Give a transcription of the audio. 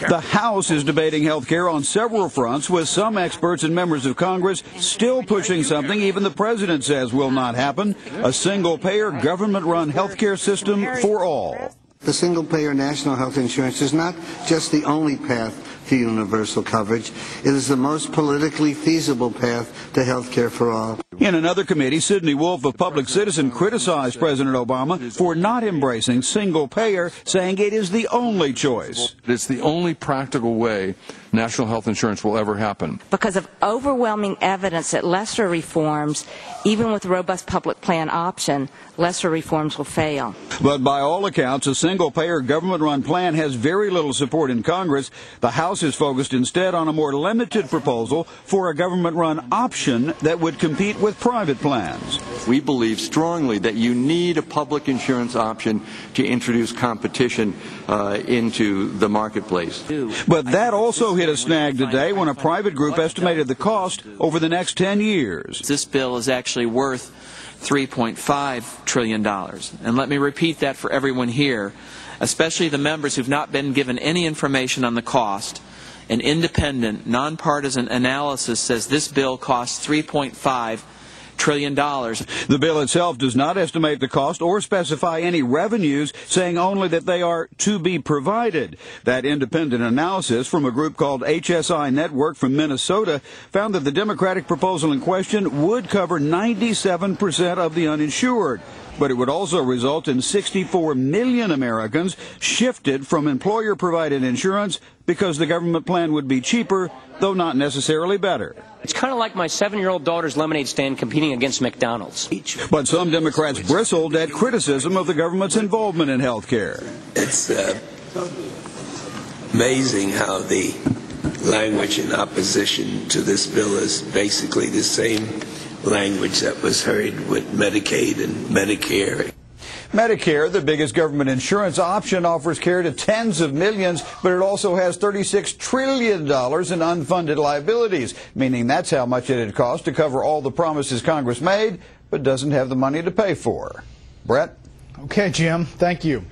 care. The House is debating health care on several fronts, with some experts and members of Congress still pushing something even the president says will not happen: a single-payer, government-run health care system for all. The single-payer national health insurance is not just the only path to universal coverage. It is the most politically feasible path to health care for all. In another committee, Sidney Wolf of Public Citizen criticized President Obama for not embracing single-payer, saying it is the only choice. It's the only practical way national health insurance will ever happen. Because of overwhelming evidence that lesser reforms, even with a robust public plan option, lesser reforms will fail. But by all accounts, a single-payer government-run plan has very little support in Congress. The House is focused instead on a more limited proposal for a government-run option that would compete with private plans. We believe strongly that you need a public insurance option to introduce competition into the marketplace. But that also hit a snag today when a private group estimated the cost over the next 10 years. This bill is actually worth $3.5 trillion. And let me repeat that for everyone here, especially the members who've not been given any information on the cost. An independent, nonpartisan analysis says this bill costs $3.5 trillion. The bill itself does not estimate the cost or specify any revenues, saying only that they are to be provided. That independent analysis from a group called HSI Network from Minnesota found that the Democratic proposal in question would cover 97% of the uninsured. But it would also result in 64 million Americans shifted from employer-provided insurance because the government plan would be cheaper, though not necessarily better. It's kind of like my 7-year-old daughter's lemonade stand competing against McDonald's. But some Democrats bristled at criticism of the government's involvement in health care. It's amazing how the language in opposition to this bill is basically the same language that was heard with Medicaid and Medicare. Medicare, the biggest government insurance option, offers care to tens of millions, but it also has $36 trillion in unfunded liabilities, meaning that's how much it'd cost to cover all the promises Congress made, but doesn't have the money to pay for. Brett? Okay, Jim. Thank you.